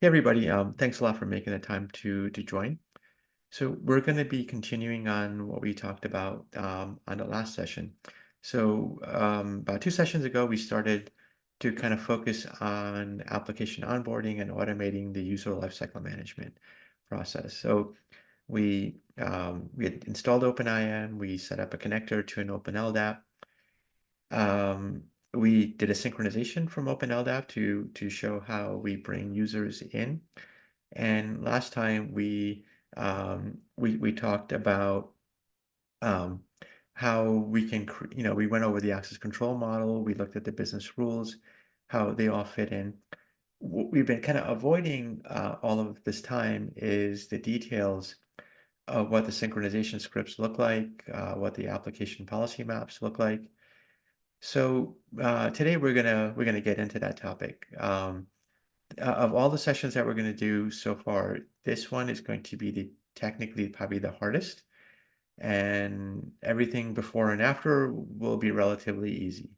Hey everybody, thanks a lot for making the time to join. So we're going to be continuing on what we talked about on the last session. So about 2 sessions ago, we started to kind of focus on application onboarding and automating the user lifecycle management process. So we had installed OpenIAM, we set up a connector to an OpenLDAP. We did a synchronization from OpenLDAP to show how we bring users in. And last time we talked about um, how we can, we went over the access control model. We looked at the business rules, how they all fit in. What we've been kind of avoiding all of this time is the details of what the synchronization scripts look like, what the application policy maps look like. So today we're gonna get into that topic. Of all the sessions that we're going to do so far, this one is going to be the technically probably the hardest, and everything before and after will be relatively easy.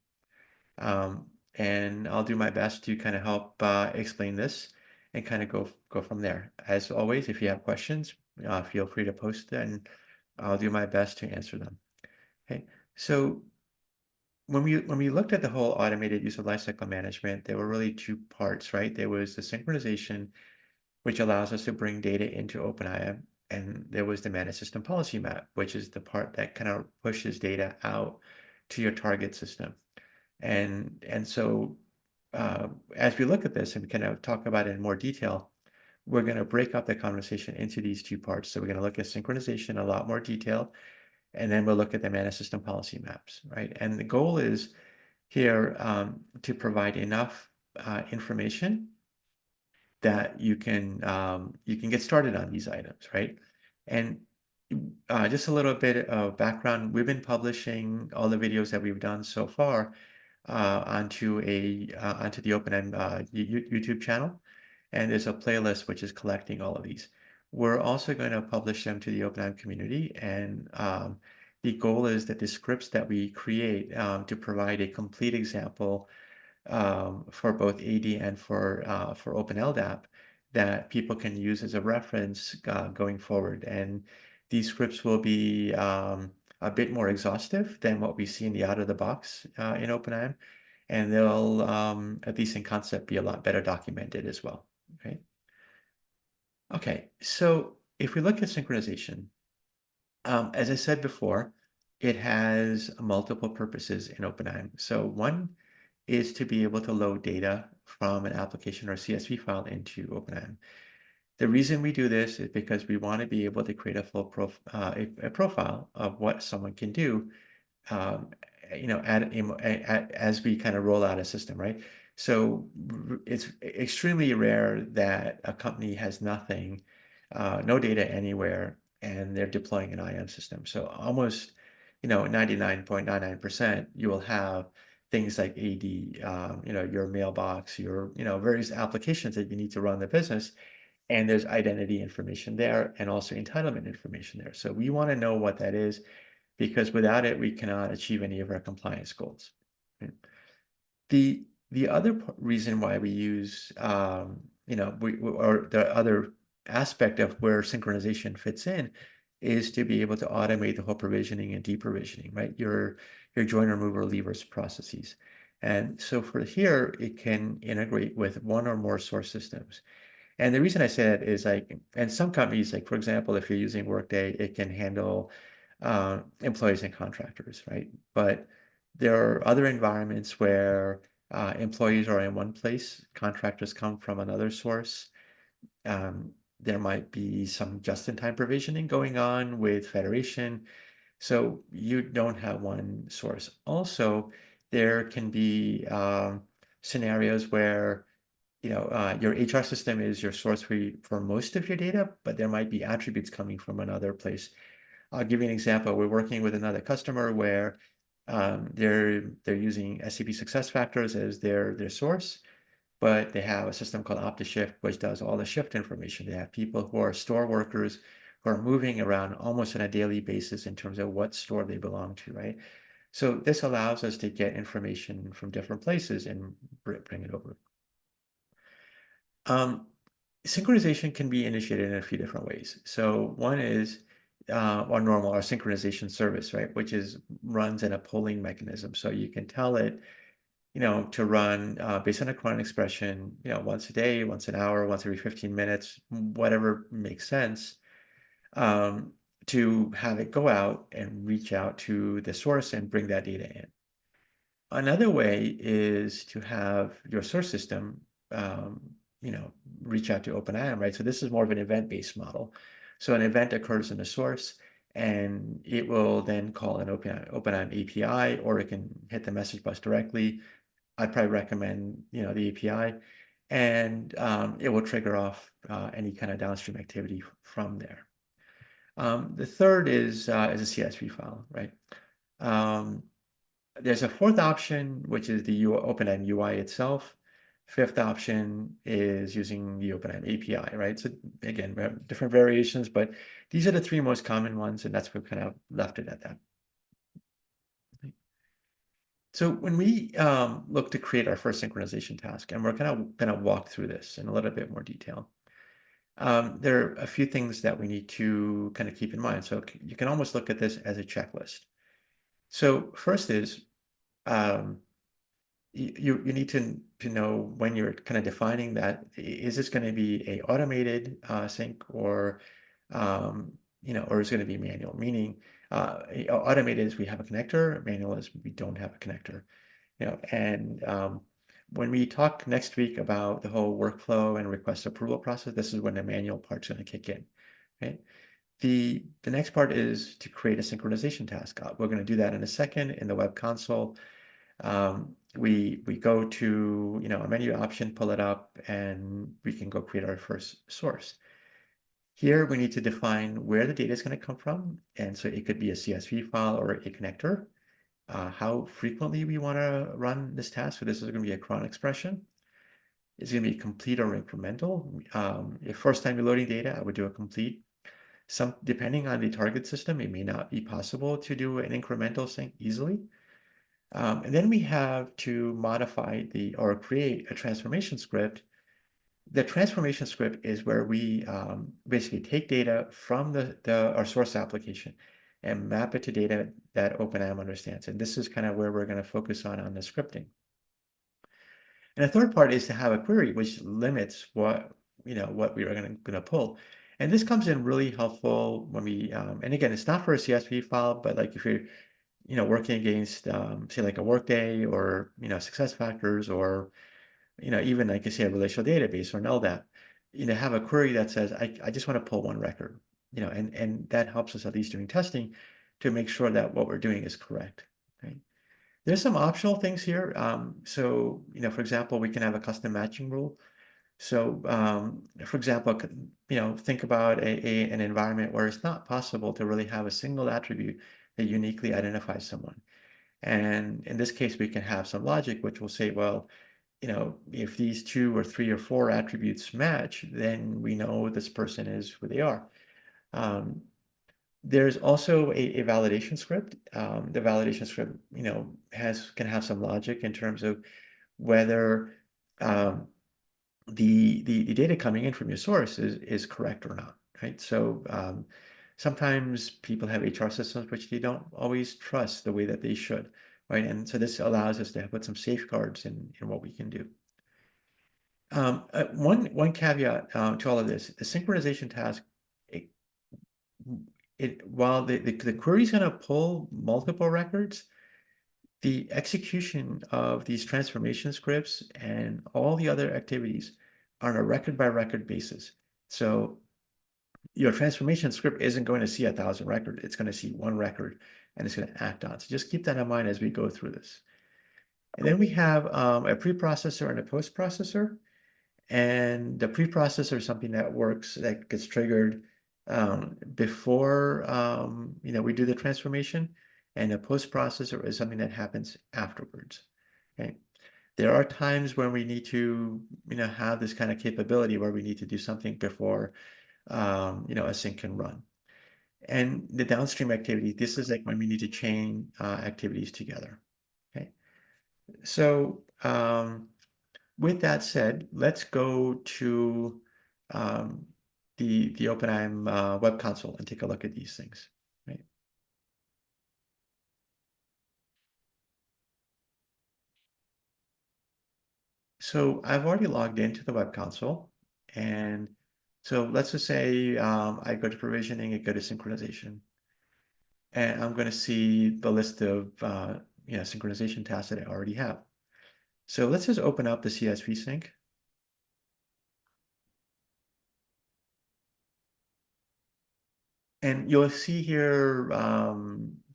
And I'll do my best to kind of help explain this and kind of go from there. As always, if you have questions, feel free to post them, and I'll do my best to answer them. Okay, so when we looked at the whole automated user lifecycle management, there were really two parts, right? There was the synchronization, which allows us to bring data into OpenIAM. And there was the managed system policy map, which is the part that kind of pushes data out to your target system. And so as we look at this and kind of talk about it in more detail, we're going to break up the conversation into these two parts. So we're going to look at synchronization in a lot more detail, and then we'll look at the managed system policy maps, right? And the goal is here to provide enough information that you can get started on these items, right? And just a little bit of background, we've been publishing all the videos that we've done so far onto the OpenM YouTube channel, and there's a playlist which is collecting all of these. We're also going to publish them to the OpenM community, and the goal is that the scripts that we create to provide a complete example for both AD and for OpenLDAP that people can use as a reference going forward. And these scripts will be a bit more exhaustive than what we see in the out of the box in OpenIAM, and they'll, at least in concept, be a lot better documented as well. Okay. Okay. So if we look at synchronization, as I said before, it has multiple purposes in OpenIAM. So one is to be able to load data from an application or CSV file into OpenIAM. The reason we do this is because we want to be able to create a full a profile of what someone can do, um, as we kind of roll out a system, right? So it's extremely rare that a company has nothing, no data anywhere, and they're deploying an IAM system. So almost, 99.99%, you will have things like AD, your mailbox, your, various applications that you need to run the business, and there's identity information there and also entitlement information there. So we want to know what that is, because without it, we cannot achieve any of our compliance goals. Right? The other reason why we use, or the other aspect of where synchronization fits in is to be able to automate the whole provisioning and deprovisioning, right? Your join, remove, or leavers processes. And so for here, it can integrate with one or more source systems. And the reason I say that is like, and some companies, like for example, if you're using Workday, it can handle employees and contractors, right? But there are other environments where employees are in one place, contractors come from another source. There might be some just-in-time provisioning going on with federation, so you don't have one source. Also, there can be scenarios where your HR system is your source for most of your data, but there might be attributes coming from another place. I'll give you an example. We're working with another customer where they're using SAP SuccessFactors as their source, but they have a system called OptiShift, which does all the shift information. They have people who are store workers who are moving around almost on a daily basis in terms of what store they belong to, right? So this allows us to get information from different places and bring it over. Um, Synchronization can be initiated in a few different ways. So one is our synchronization service, right, which is runs in a polling mechanism. So you can tell it, to run based on a cron expression, once a day, once an hour, once every 15 minutes, whatever makes sense, um, to have it go out and reach out to the source and bring that data in. Another way is to have your source system, um, you know, reach out to OpenIAM, right? So this is more of an event-based model. So an event occurs in the source, and it will then call an OpenIAM API, or it can hit the message bus directly. I'd probably recommend, the API, and it will trigger off any kind of downstream activity from there. The third is a CSV file, right? Um, there's a fourth option, which is the OpenIAM UI itself. Fifth option is using the OpenIAM API, right? So again, we have different variations, but these are the three most common ones, and that's what kind of left it at that. So when we look to create our first synchronization task, and we're kind of going to walk through this in a little bit more detail, there are a few things that we need to kind of keep in mind. So you can almost look at this as a checklist. So first is um, you need to know when you're kind of defining that, is this going to be a automated sync, or or is it going to be manual? Meaning automated is we have a connector, manual is we don't have a connector. And when we talk next week about the whole workflow and request approval process, this is when the manual part's going to kick in, right? The next part is to create a synchronization task. We're going to do that in a second in the web console. We go to a menu option, pull it up, and we can go create our first source. Here we need to define where the data is going to come from, and so it could be a CSV file or a connector. How frequently we want to run this task. So this is going to be a cron expression. It's going to be complete or incremental. If first time you're loading data, I would do a complete. Depending on the target system, it may not be possible to do an incremental sync easily. And then we have to modify or create a transformation script. The transformation script is where we basically take data from our source application and map it to data that OpenIAM understands. And this is kind of where we're going to focus on the scripting. And the third part is to have a query which limits what we are going to pull. And this comes in really helpful when we, and again, it's not for a CSV file, but like if you're working against, say, like a Workday or, SuccessFactors, or, even like I say, a relational database or an LDAP, have a query that says, I just want to pull one record, and that helps us at least doing testing to make sure that what we're doing is correct, right? There's some optional things here. So, for example, we can have a custom matching rule. So, for example, think about an environment where it's not possible to really have a single attribute that uniquely identifies someone. And in this case, we can have some logic which will say, well, if these 2 or 3 or 4 attributes match, then we know this person is who they are. There's also a validation script. The validation script, can have some logic in terms of whether um, the data coming in from your source is correct or not, right? So sometimes people have HR systems which they don't always trust the way that they should, right? And so this allows us to put some safeguards in what we can do. One caveat to all of this, the synchronization task, it, while the query is going to pull multiple records, the execution of these transformation scripts and all the other activities are on a record by record basis. So your transformation script isn't going to see 1,000 records. It's going to see one record and it's going to act on. So just keep that in mind as we go through this. And then we have a preprocessor and a post-processor. And the preprocessor is something that gets triggered before we do the transformation, and the post-processor is something that happens afterwards. Okay. There are times when we need to have this kind of capability where we need to do something before a sync can run. And the downstream activity, this is like when we need to chain activities together. Okay. So with that said, let's go to um, the OpenIAM web console and take a look at these things, right? So I've already logged into the web console, and so let's just say I go to provisioning, I go to synchronization, and I'm going to see the list of synchronization tasks that I already have. So let's just open up the CSV sync. And you'll see here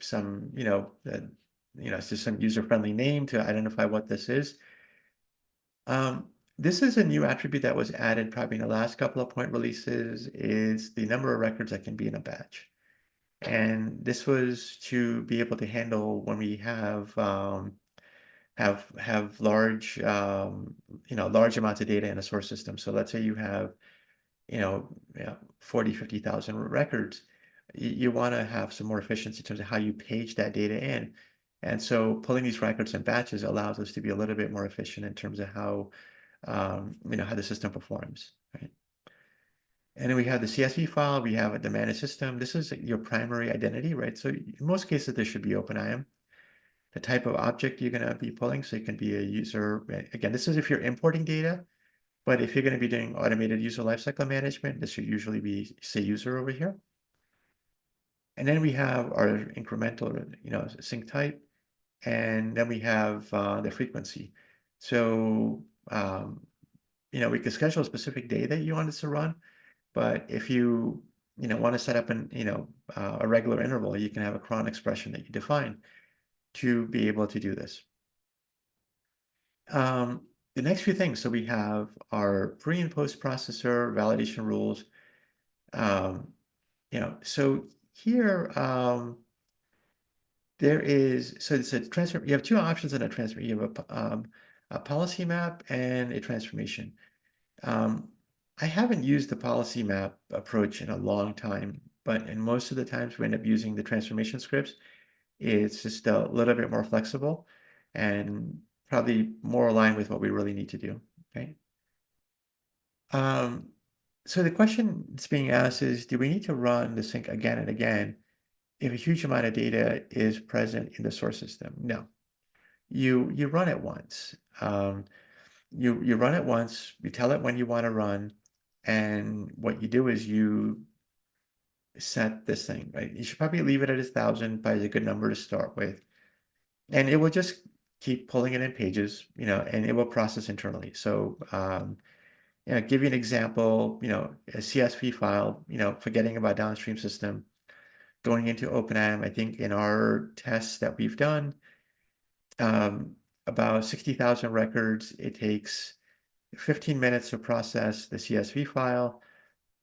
some, it's just some user-friendly name to identify what this is. This is a new attribute that was added probably in the last couple of point releases, is the number of records that can be in a batch. And this was to be able to handle when we have large large amounts of data in a source system. So let's say you have 40, 50,000 records. You want to have some more efficiency in terms of how you page that data in. And so pulling these records in batches allows us to be a little bit more efficient in terms of how the system performs, right? And then we have the CSV file, we have the managed system. This is your primary identity, right? So in most cases, this should be OpenIAM. The type of object you're going to be pulling, so it can be a user. Again, this is if you're importing data, but if you're going to be doing automated user lifecycle management, this should usually be, say, user over here. And then we have our incremental, sync type, and then we have the frequency. So, we could schedule a specific day that you want us to run, but if you want to set up a regular interval, you can have a cron expression that you define to be able to do this. The next few things, so we have our pre and post processor validation rules. So here so it's a transfer. You have two options in a transfer. You have a policy map and a transformation. Um, I haven't used the policy map approach in a long time, but in most of the times we end up using the transformation scripts. It's just a little bit more flexible and probably more aligned with what we really need to do. Okay. Um, so the question that's being asked is, do we need to run the sync again and again if a huge amount of data is present in the source system? No. You run it once. You run it once, you tell it when you want to run, and what you do is you set this thing, right? You should probably leave it at 1,000, probably a good number to start with. And it will just keep pulling it in pages, and it will process internally. So give you an example, a CSV file, forgetting about downstream system, going into OpenIAM. I think in our tests that we've done, about 60,000 records, it takes 15 minutes to process the CSV file,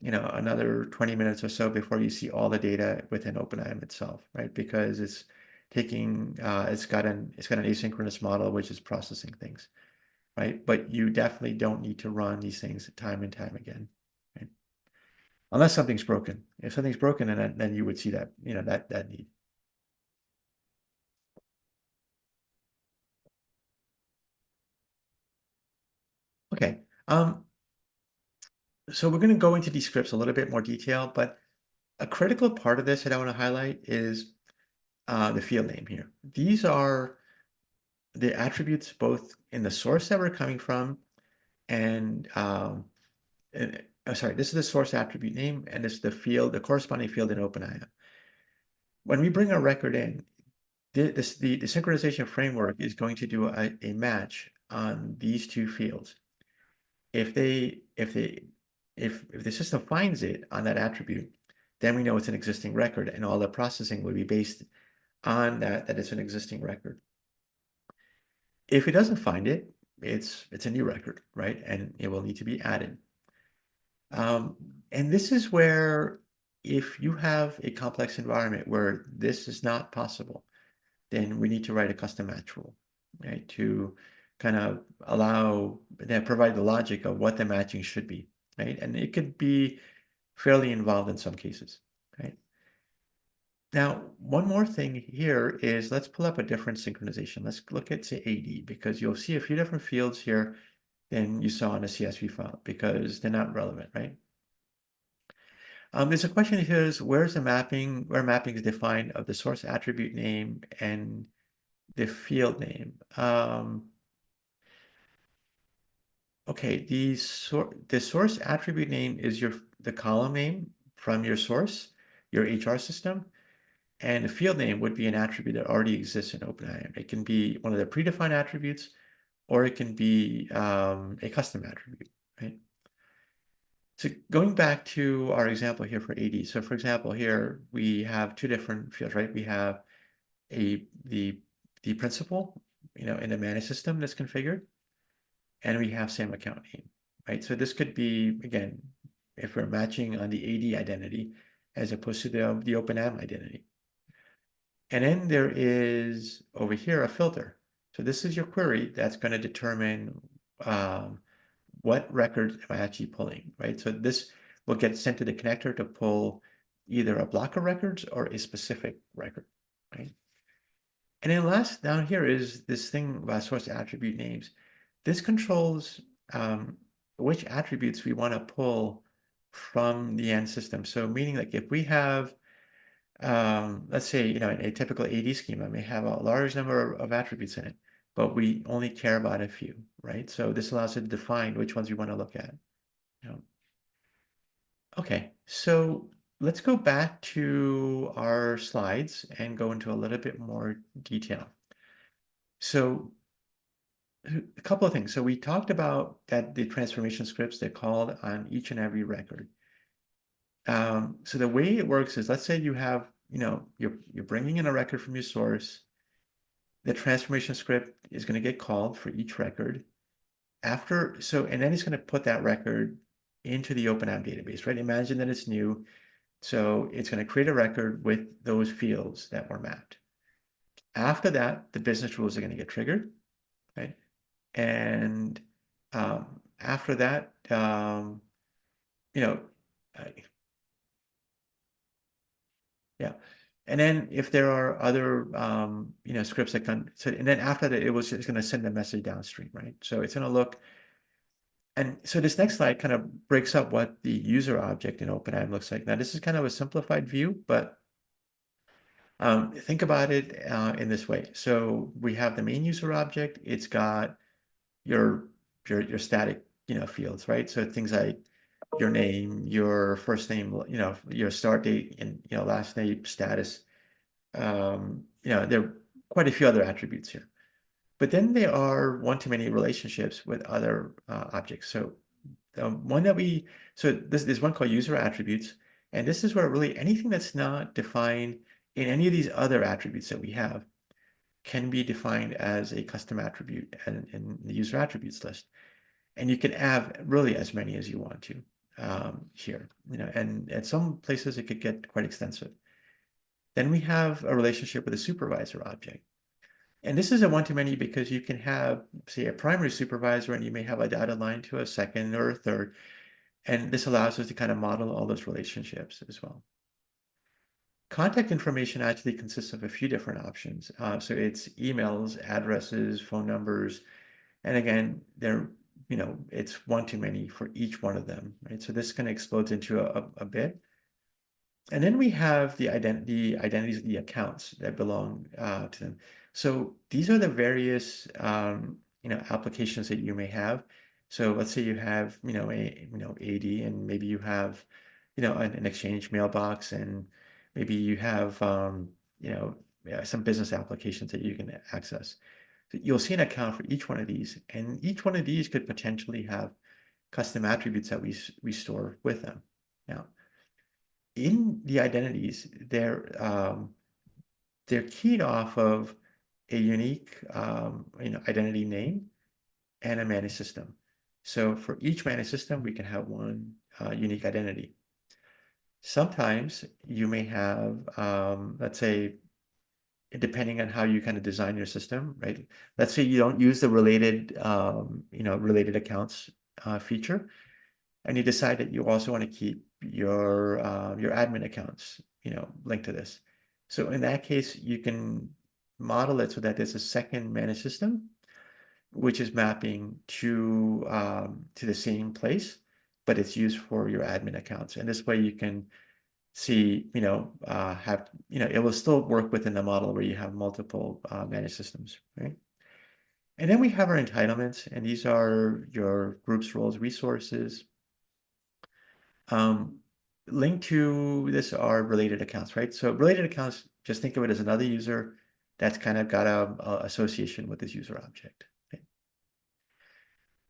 another 20 minutes or so before you see all the data within OpenIAM itself, right? Because it's taking, it's got an asynchronous model, which is processing things, right? But you definitely don't need to run these things time and time again, right? Unless something's broken. If something's broken, then you would see that, that need. Okay. So we're going to go into these scripts a little bit more detail, but a critical part of this that I want to highlight is the field name here. These are the attributes both in the source that we're coming from and sorry, this is the source attribute name, and this is the corresponding field in OpenIAM. When we bring a record in, the synchronization framework is going to do a match on these two fields. If the system finds it on that attribute, then we know it's an existing record, and all the processing will be based on that it's an existing record. If it doesn't find it, it's a new record, right? And it will need to be added. Um, and this is where, if you have a complex environment where this is not possible, then we need to write a custom match rule, right? To kind of provide the logic of what the matching should be, right? And it could be fairly involved in some cases, right? Now, one more thing here is, let's pull up a different synchronization. Let's look at, say, AD, because you'll see a few different fields here than you saw in a CSV file because they're not relevant, right? There's a question here is where's the mapping, where mapping is defined of the source attribute name and the field name. Okay, the source attribute name is the column name from your source, your HR system, and the field name would be an attribute that already exists in OpenIAM. It can be one of the predefined attributes, or it can be a custom attribute, right? So going back to our example here for AD. So for example, here we have two different fields, right? We have a the principal, in the managed system that's configured, and we have same account name, right? So this could be, again, if we're matching on the AD identity as opposed to the OpenIAM identity. And then there is over here a filter. So this is your query that's going to determine um, what records am I actually pulling, right? So this will get sent to the connector to pull either a block of records or a specific record, right? And then last down here is this thing about source attribute names. This controls um, which attributes we want to pull from the end system. So meaning like if we have, let's say, a typical AD schema may have a large number of attributes in it, but we only care about a few, right? So this allows us to define which ones we want to look at. You know. Okay, so let's go back to our slides and go into a little bit more detail. So a couple of things. So we talked about that the transformation scripts, they're called on each and every record. So the way it works is, let's say you have, you're bringing in a record from your source. The transformation script is going to get called for each record and then it's going to put that record into the OpenIAM database, right? Imagine that it's new. So it's going to create a record with those fields that were mapped. After that, the business rules are going to get triggered, right? And after that, you know, yeah. And then if there are other, scripts that can, so, and then after that, it's going to send a message downstream, right? So it's going to look, and so this next slide kind of breaks up what the user object in OpenIAM looks like. Now, this is kind of a simplified view, but think about it in this way. So we have the main user object. It's got your static, fields, right? So things like your name, your first name, your start date, and last name, status. There are quite a few other attributes here. But then there are one-to-many relationships with other objects. So there's one called user attributes, and this is where really anything that's not defined in any of these other attributes that we have can be defined as a custom attribute in the user attributes list. And you can add really as many as you want to here, and at some places it could get quite extensive. Then we have a relationship with a supervisor object. And this is a one-to-many because you can have, say, a primary supervisor, and you may have a dotted line to a second or a third. And this allows us to kind of model all those relationships as well. Contact information actually consists of a few different options. So it's emails, addresses, phone numbers, and again, it's one-to-many for each one of them, right? So this kind of explodes into a bit. And then we have the identities of the accounts that belong to them. So these are the various applications that you may have. So let's say you have AD, and maybe you have an Exchange mailbox, and maybe you have some business applications that you can access. So you'll see an account for each one of these, and each one of these could potentially have custom attributes that we store with them. Now, in the identities, they're keyed off of a unique identity name and a managed system. So for each managed system, we can have one unique identity. Sometimes you may have, let's say, depending on how you kind of design your system, right? Let's say you don't use the related accounts feature, and you decide that you also want to keep your admin accounts, linked to this. So in that case, you can model it so that there's a second managed system, which is mapping to the same place, but it's used for your admin accounts. And this way you can see, it will still work within the model where you have multiple managed systems, right? And then we have our entitlements, and these are your groups, roles, resources. Um, Linked to this are related accounts, right? So related accounts, just think of it as another user that's kind of got a association with this user object. Okay?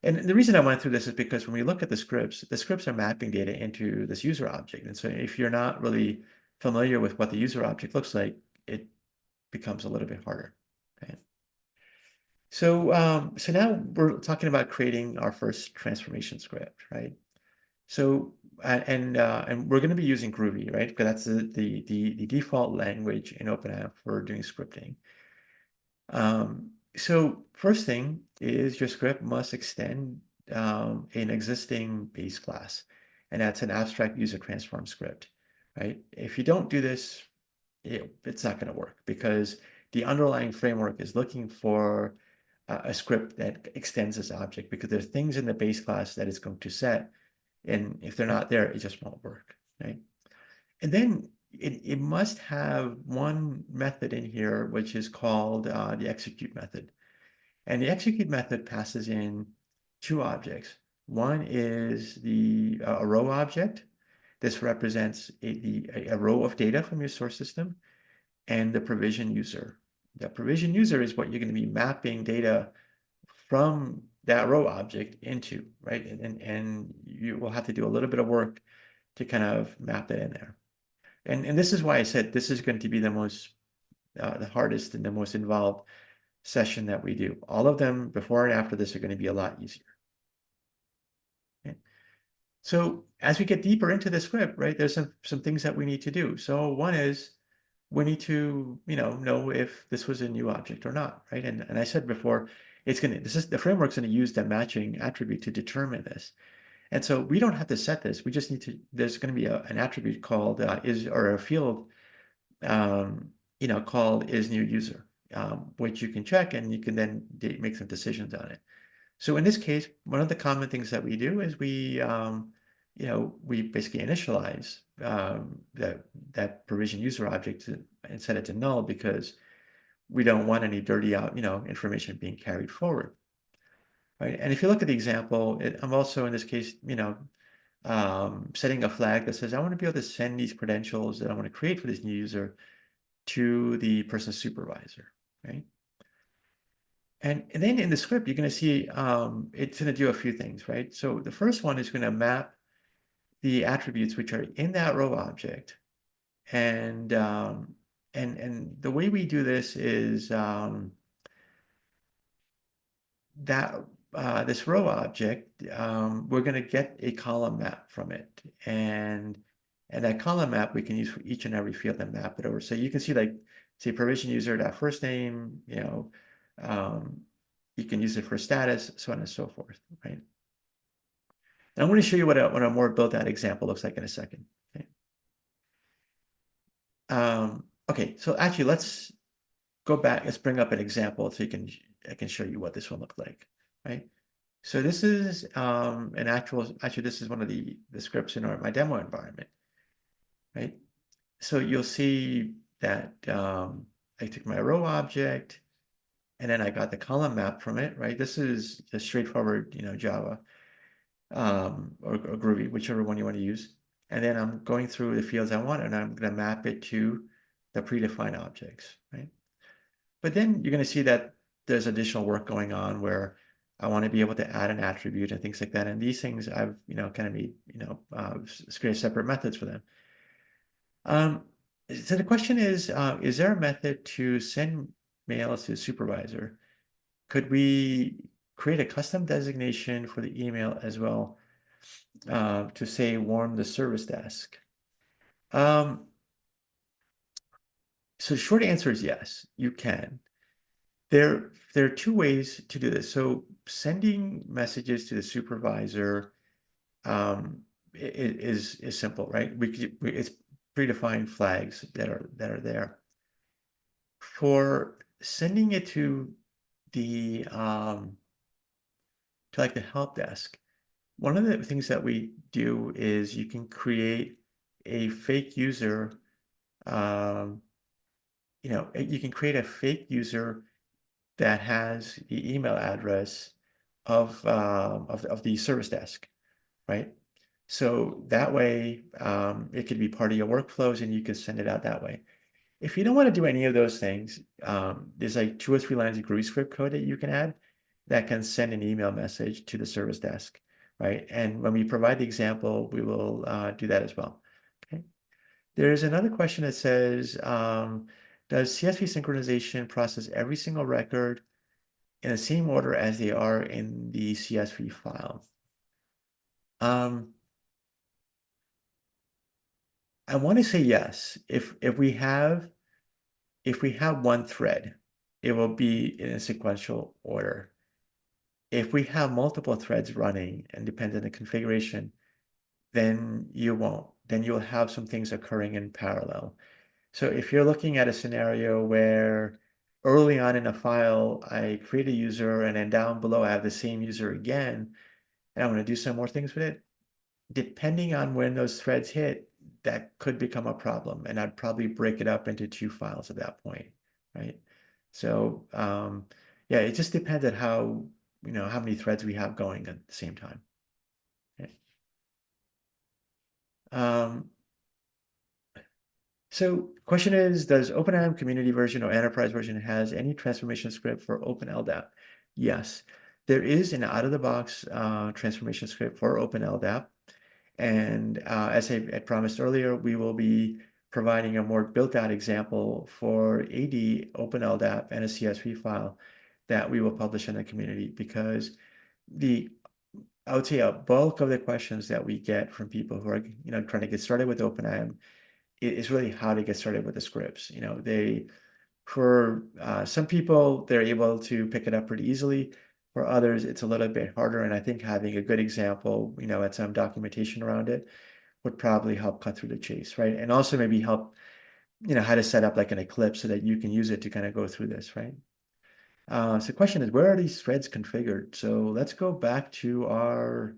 And the reason I went through this is because when we look at the scripts are mapping data into this user object. And so if you're not really familiar with what the user object looks like, it becomes a little bit harder. Okay? So now we're talking about creating our first transformation script, right? So and we're going to be using Groovy, right? Because that's the default language in OpenIAM for doing scripting. So first thing is your script must extend an existing base class, and that's an abstract user transform script, right? If you don't do this, it's not going to work because the underlying framework is looking for a script that extends this object because there's things in the base class that it's going to set, and if they're not there, it just won't work, right? And then it must have one method in here, which is called the execute method. And the execute method passes in two objects. One is a row object. This represents a row of data from your source system, and the provision user. The provision user is what you're going to be mapping data from that row object into, right? And you will have to do a little bit of work to kind of map that in there. And this is why I said this is going to be the hardest and the most involved session that we do. All of them before and after this are going to be a lot easier. Okay? So as we get deeper into the script, right, there's some things that we need to do. So one is we need to, know if this was a new object or not, right? And I said before, the framework's going to use the matching attribute to determine this. And so we don't have to set this. We just need to, there's going to be an attribute called or a field, called is new user, which you can check and you can then make some decisions on it. So in this case, one of the common things that we do is we basically initialize that provision user object and set it to null because we don't want any dirty out, information being carried forward, right? And if you look at the example, I'm also in this case, setting a flag that says I want to be able to send these credentials that I want to create for this new user to the person's supervisor, right? And then in the script, you're going to see it's going to do a few things, right? So the first one is going to map the attributes which are in that row object. And the way we do this is that this row object, we're going to get a column map from it. And that column map we can use for each and every field and map it over. So you can see like, say provision user, that first name, um, you can use it for status, so on and so forth, right? And I'm going to show you what a more built out example looks like in a second. Okay. Okay, so actually let's go back. Let's bring up an example so I can show you what this one looked like, right? So this is actually this is one of the scripts in my demo environment, right? So you'll see that I took my row object and then I got the column map from it, right? This is just straightforward, Java or Groovy, whichever one you want to use. And then I'm going through the fields I want and I'm going to map it to the predefined objects, right? But then you're going to see that there's additional work going on where I want to be able to add an attribute and things like that. And these things I've, kind of made, create separate methods for them. So the question is there a method to send mails to the supervisor? Could we create a custom designation for the email as well to say warm the service desk? So short answer is yes, you can. There are two ways to do this. So sending messages to the supervisor is simple, right? It's predefined flags that are there. For sending it to the to like the help desk, One of the things that we do is you can create a fake user. Um, you can create a fake user that has the email address of the service desk, right? So that way, it could be part of your workflows, and you can send it out that way. If you don't want to do any of those things, there's like 2 or 3 lines of GUI script code that you can add that can send an email message to the service desk, right? And when we provide the example, we will do that as well. Okay. There's another question that says, does CSV synchronization process every single record in the same order as they are in the CSV file? Um, I want to say yes. If we have one thread, it will be in a sequential order. If we have multiple threads running and depends on the configuration, then you won't. Then you'll have some things occurring in parallel. So if you're looking at a scenario where early on in a file, I create a user and then down below I have the same user again, and I want to do some more things with it, depending on when those threads hit, that could become a problem. And I'd probably break it up into 2 files at that point, right? So yeah, it just depends on how many threads we have going at the same time. Okay. Um, so question is, does OpenIAM community version or enterprise version has any transformation script for OpenLDAP? Yes, there is an out-of-the-box transformation script for OpenLDAP. And as I had promised earlier, we will be providing a more built-out example for AD, OpenLDAP, and a CSV file that we will publish in the community, because I would say a bulk of the questions that we get from people who are trying to get started with OpenIAM is really how to get started with the scripts. For some people, they're able to pick it up pretty easily. For others, it's a little bit harder. And I think having a good example, and some documentation around it would probably help cut through the chase, right? And also maybe help, how to set up like an Eclipse so that you can use it to kind of go through this, right? So the question is, where are these threads configured? So let's go back to our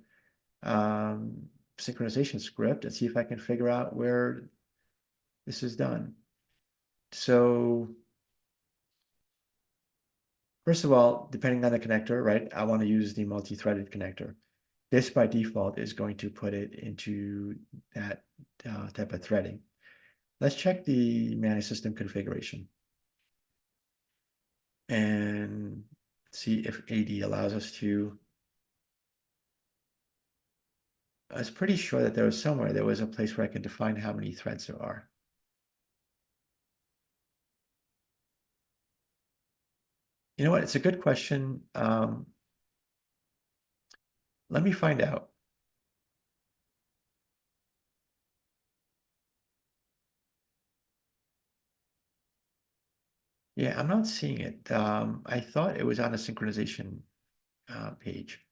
um, synchronization script and see if I can figure out where this is done. So first of all, depending on the connector, right? I want to use the multi-threaded connector. This by default is going to put it into that type of threading. Let's check the manage system configuration and see if AD allows us to. I was pretty sure that there was a place where I could define how many threads there are. You know what? It's a good question. Let me find out. Yeah, I'm not seeing it. I thought it was on a synchronization page.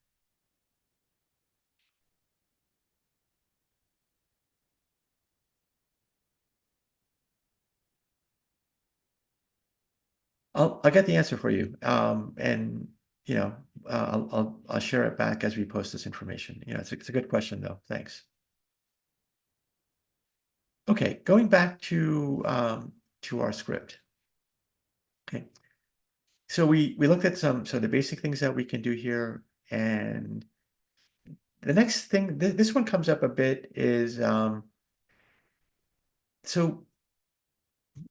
I'll get the answer for you. And I'll share it back as we post this information. It's a good question though. Thanks. Okay, going back to our script. Okay, so we looked at the basic things that we can do here, and the next thing, this one comes up a bit, is so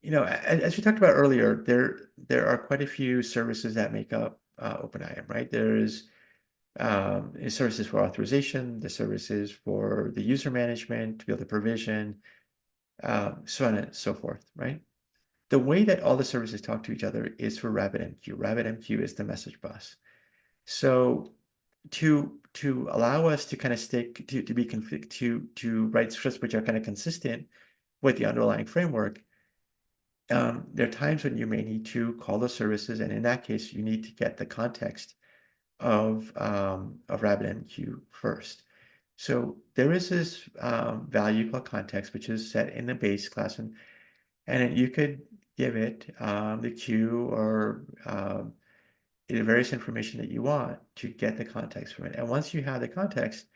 as we talked about earlier, there are quite a few services that make up OpenIAM, right? There's services for authorization, the services for the user management, to be able to provision, so on and so forth, right? The way that all the services talk to each other is through RabbitMQ. RabbitMQ is the message bus. So to allow us to kind of stick to be config to write scripts which are kind of consistent with the underlying framework, there are times when you may need to call those services, and in that case, you need to get the context of RabbitMQ first. So there is this value called context, which is set in the base class, and then you could give it the queue or the various information that you want to get the context from it. And once you have the context,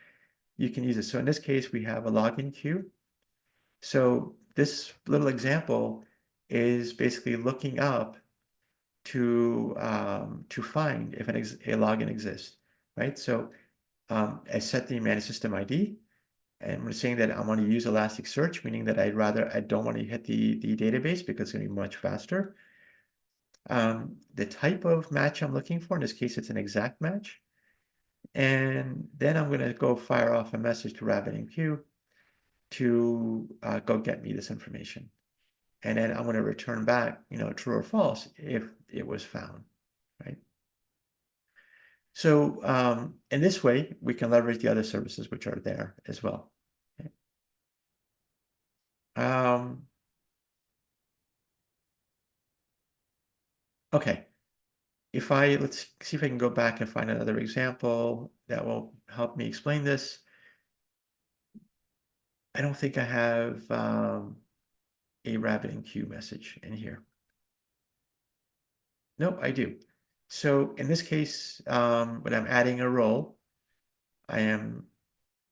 you can use it. So in this case, we have a login queue. So this little example is basically looking up to find if a login exists, right? So I set the managed system ID, and we're saying that I want to use Elasticsearch, meaning that I don't want to hit the database because it's going to be much faster. The type of match I'm looking for, in this case, it's an exact match. And then I'm going to go fire off a message to RabbitMQ to go get me this information. And then I'm going to return back, true or false if it was found, right? So in this way, we can leverage the other services which are there as well. Okay. Um, okay. Let's see if I can go back and find another example that will help me explain this. I don't think I have a RabbitMQ message in here. Nope, I do. So in this case, when I'm adding a role, I am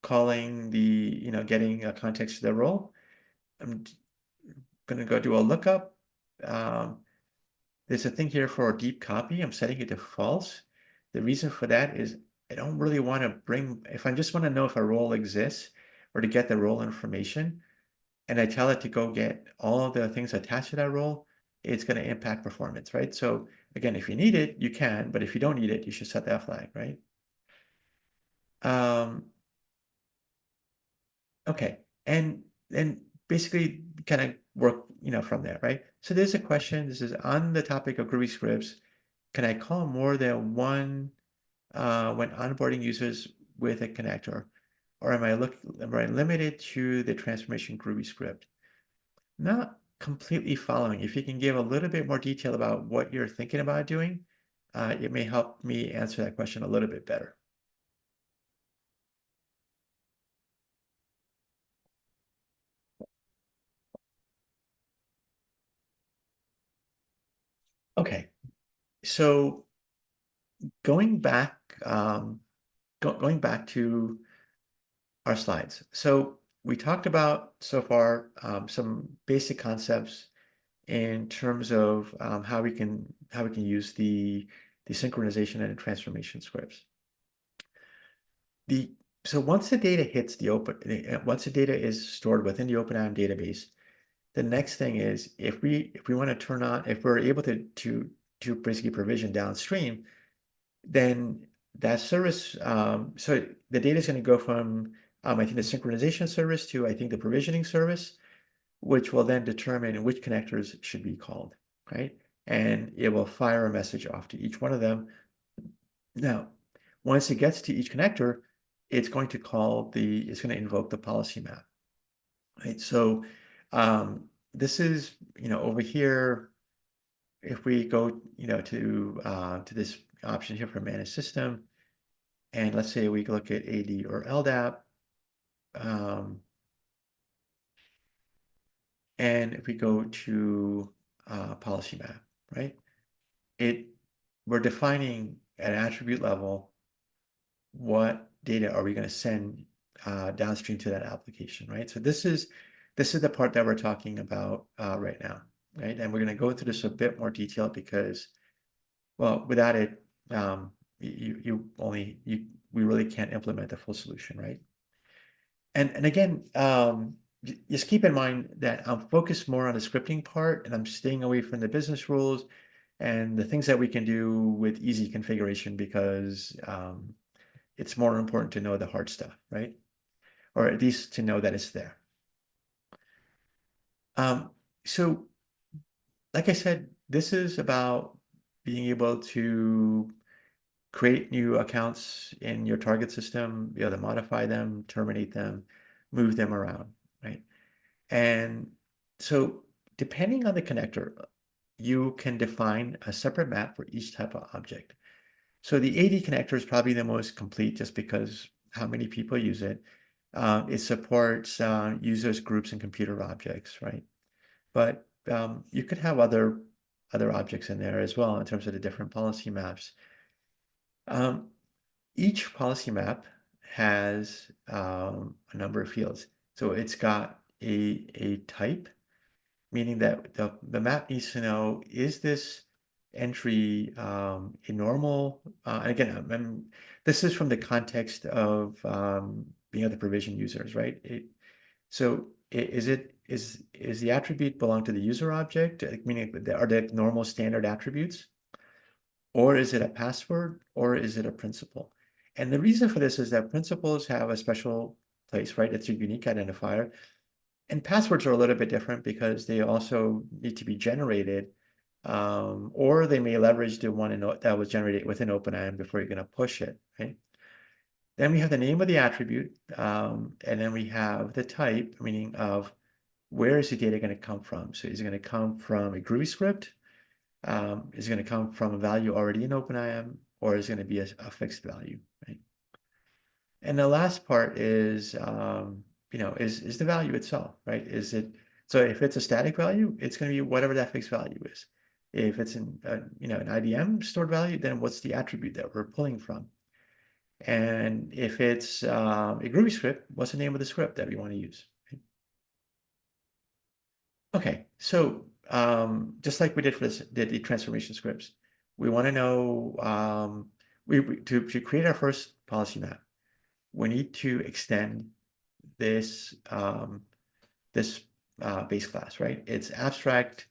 calling getting a context to the role. I'm going to go do a lookup. Um, there's a thing here for a deep copy. I'm setting it to false. The reason for that is I don't really want to if I just want to know if a role exists or to get the role information, and I tell it to go get all of the things attached to that role, it's going to impact performance, right? So again, if you need it, you can, but if you don't need it, you should set that flag, right? Um, okay, and then basically kind of work, from there, right? So there's a question. This is on the topic of Groovy scripts. Can I call more than one when onboarding users with a connector, or am I limited to the transformation Groovy script? Not completely following. If you can give a little bit more detail about what you're thinking about doing, it may help me answer that question a little bit better. Okay, so going back, going back to our slides. So we talked about so far some basic concepts in terms of how we can use the synchronization and transformation scripts. So once the data hits once the data is stored within the OpenIAM database, the next thing is if we want to if we're able to basically provision downstream, then that service, so the data is going to go from I think the synchronization service to I think the provisioning service, which will then determine which connectors should be called, right? And it will fire a message off to each one of them. Now, once it gets to each connector, it's going to invoke the policy map, right? So this is, over here, if we go, to this option here for manage system, and let's say we look at AD or LDAP, and if we go to policy map, right? We're defining at an attribute level what data are we going to send downstream to that application, right? So this is the part that we're talking about right now, right? And we're going to go into this a bit more detail because, well, without it, we really can't implement the full solution, right? And again, just keep in mind that I'm focused more on the scripting part, and I'm staying away from the business rules and the things that we can do with easy configuration because it's more important to know the hard stuff, right? Or at least to know that it's there. So, like I said, this is about being able to create new accounts in your target system, be able to modify them, terminate them, move them around, right? And so depending on the connector, you can define a separate map for each type of object. So the AD connector is probably the most complete just because how many people use it. It supports users, groups, and computer objects, right? But you could have other objects in there as well in terms of the different policy maps. Each policy map has a number of fields. So it's got a type, meaning that the map needs to know, is this entry a normal? And again, this is from the context of being able to provision users, right? So is the attribute belong to the user object, meaning are they normal standard attributes? Or is it a password, or is it a principal? And the reason for this is that principals have a special place, right? It's a unique identifier. And passwords are a little bit different because they also need to be generated, or they may leverage the one that was generated within OpenIAM before you're going to push it, right? Then we have the name of the attribute, and then we have the type, meaning of where is the data going to come from? So is it going to come from a Groovy script? Is it going to come from a value already in OpenIAM, or is it going to be a fixed value, right? And the last part is, is the value itself, right? So if it's a static value, it's going to be whatever that fixed value is. If it's an IDM stored value, then what's the attribute that we're pulling from? And if it's a Groovy script, what's the name of the script that we want to use? Right? Okay, so just like we did for the transformation scripts, we want to know to create our first policy map, we need to extend this this base class, right? It's abstract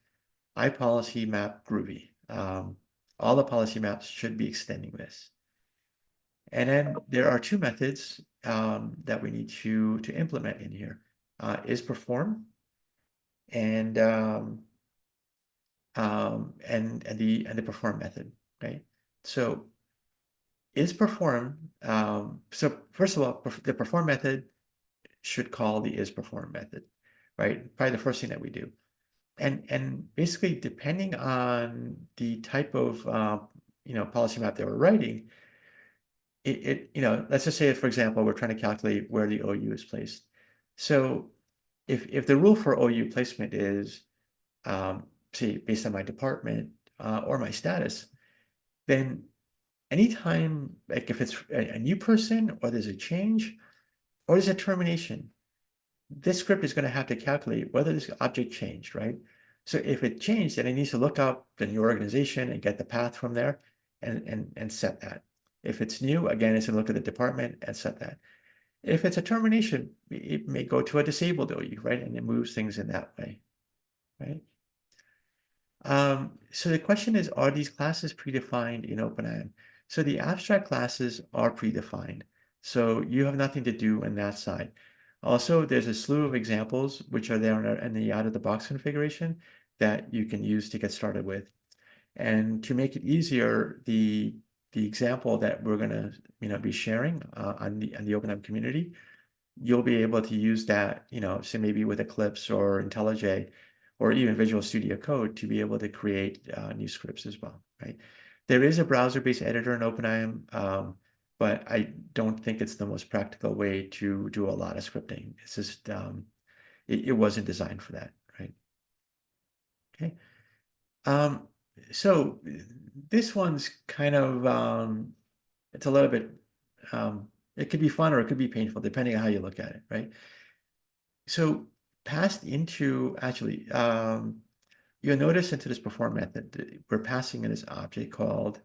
iPolicy map Groovy. All the policy maps should be extending this. And then there are two methods that we need to implement in here. Is perform and the perform method, right? So is perform. So first of all, the perform method should call the is perform method, right? Probably the first thing that we do. And basically, depending on the type of policy map that we're writing, let's just say, for example, we're trying to calculate where the OU is placed. So if the rule for OU placement is say based on my department or my status, then anytime, like if it's a new person or there's a change or there's a termination, this script is going to have to calculate whether this object changed, right? So if it changed, then it needs to look up the new organization and get the path from there and set that. If it's new, again, it's going to look at the department and set that. If it's a termination, it may go to a disabled OU, right? And it moves things in that way, right? So the question is, are these classes predefined in OpenIAM? So the abstract classes are predefined. So you have nothing to do on that side. Also, there's a slew of examples which are there in the out-of-the-box configuration that you can use to get started with. And to make it easier, the example that we're going to be sharing on the OpenIAM community, you'll be able to use that, say maybe with Eclipse or IntelliJ or even Visual Studio Code to be able to create new scripts as well, right? There is a browser-based editor in OpenIAM, but I don't think it's the most practical way to do a lot of scripting. It's just, it wasn't designed for that, right? Okay. So this one's kind of, it's a little bit, it could be fun or it could be painful, depending on how you look at it, right? So passed into, actually, you'll notice into this perform method, we're passing in this object called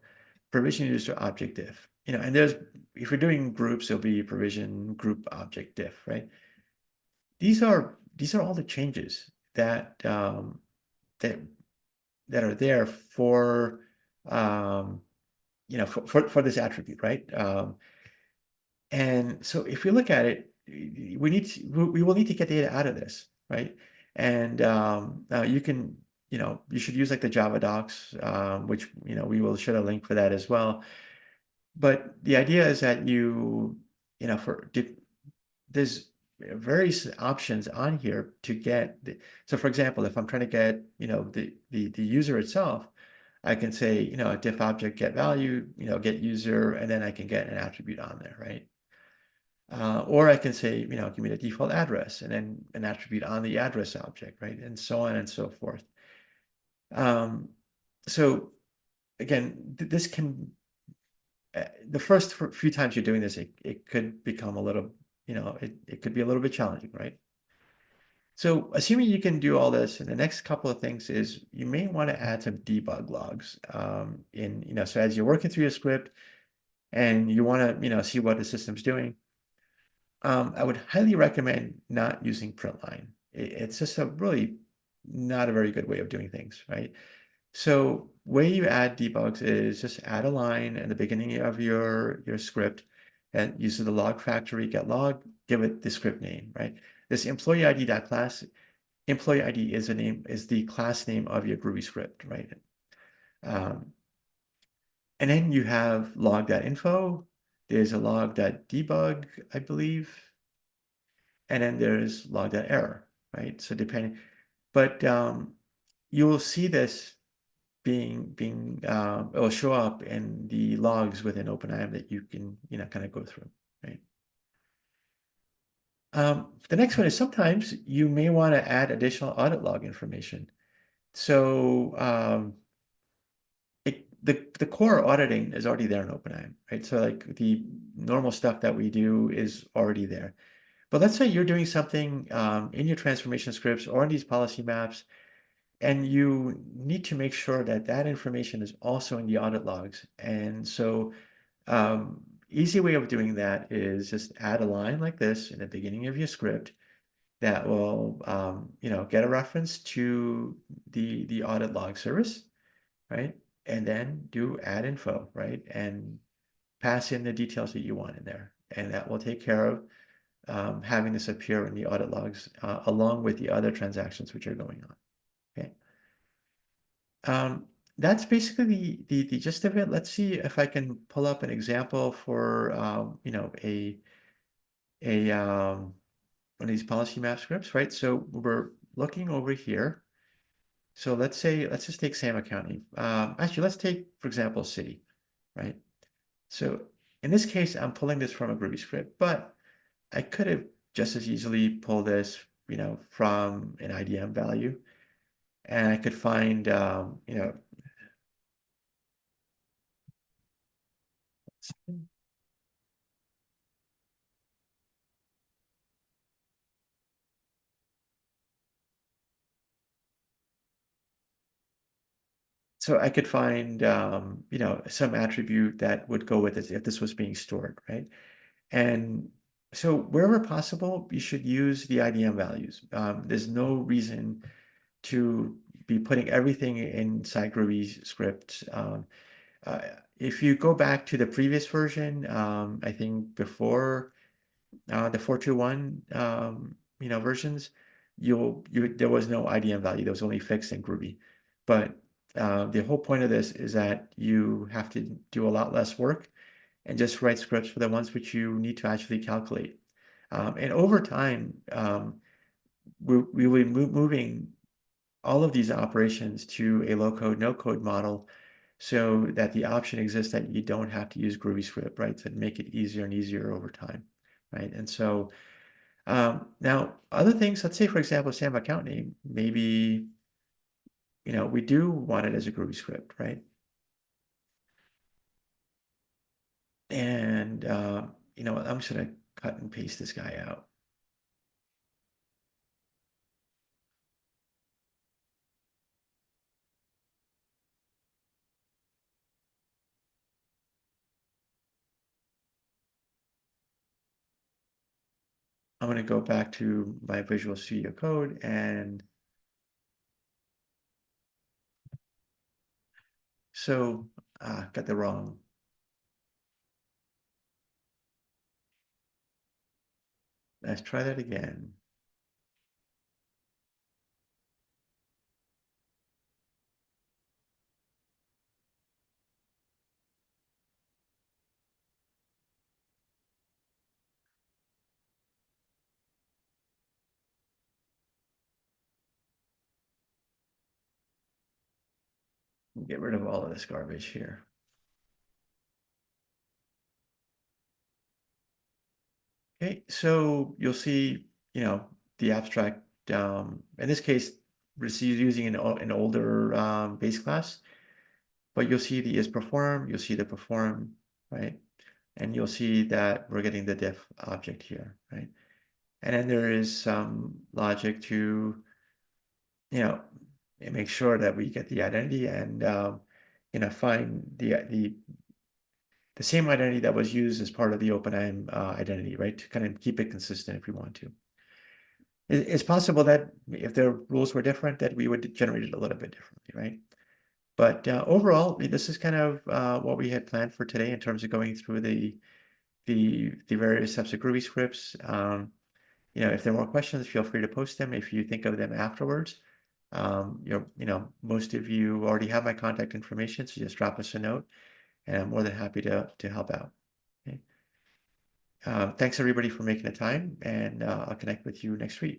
provision user object diff. And if you're doing groups, there'll be provision group object diff, right? These are all the changes that that are there for for this attribute, right? And so if we look at it, we will need to get data out of this, right? And you should use like the Java docs, which we will share a link for that as well. But the idea is that there's various options on here to get so for example, if I'm trying to get the user itself, I can say diff object get value, get user, and then I can get an attribute on there, right? Or I can say, give me the default address and then an attribute on the address object, right? And so on and so forth. So again, this can the first few times you're doing this, it could become a little, it could be a little bit challenging, right? So assuming you can do all this, and the next couple of things is you may want to add some debug logs so as you're working through your script and you want to, see what the system's doing, I would highly recommend not using print line. It's just a really not a very good way of doing things, right? So way you add debugs is just add a line at the beginning of your script and use the log factory get log, give it the script name, right? This employee ID class, employee ID is the class name of your Groovy script, right? Um, and then you have log.info, there's a log.debug, I believe, and then there's log.error, right? So depending, but you will see this it will show up in the logs within OpenIAM that you can, kind of go through, right? The next one is sometimes you may want to add additional audit log information. So the core auditing is already there in OpenIAM, right? So like the normal stuff that we do is already there. But let's say you're doing something in your transformation scripts or in these policy maps, and you need to make sure that that information is also in the audit logs. And so easy way of doing that is just add a line like this in the beginning of your script that will, get a reference to the audit log service, right? And then do add info, right? And pass in the details that you want in there. And that will take care of having this appear in the audit logs along with the other transactions which are going on. Okay. That's basically the gist of it. Let's see if I can pull up an example for a one of these policy map scripts, right? So we're looking over here. So let's just take Sam County. Actually, let's take, for example, city, right? So in this case, I'm pulling this from a Groovy script, but I could have just as easily pulled this, from an IDM value, and I could find, so I could find, some attribute that would go with it if this was being stored, right? And so wherever possible, you should use the IDM values. There's no reason to be putting everything inside Groovy script. Uh, if you go back to the previous version, I think before the 4.2.1 versions, there was no IDM value. There was only fixed and Groovy. But the whole point of this is that you have to do a lot less work and just write scripts for the ones which you need to actually calculate. And over time, we will be moving all of these operations to a low code, no code model so that the option exists that you don't have to use Groovy script, right? To make it easier and easier over time, right? And so now other things, let's say, for example, Sam account name, maybe, we do want it as a Groovy script, right? And, I'm just going to cut and paste this guy out. I'm going to go back to my Visual Studio Code and so got the wrong. Let's try that again. Get rid of all of this garbage here. Okay, so you'll see, the abstract, in this case, it's using an older base class, but you'll see the is perform, you'll see the perform, right? And you'll see that we're getting the diff object here, right? And then there is some logic to, you know, make sure that we get the identity and, find the same identity that was used as part of the OpenIAM identity, right? To kind of keep it consistent if we want to. It's possible that if the rules were different, that we would generate it a little bit differently, right? But overall, this is kind of what we had planned for today in terms of going through the various steps of Groovy scripts. If there are more questions, feel free to post them if you think of them afterwards. Most of you already have my contact information, so just drop us a note, and I'm more than happy to help out. Okay. Thanks everybody for making the time, and I'll connect with you next week.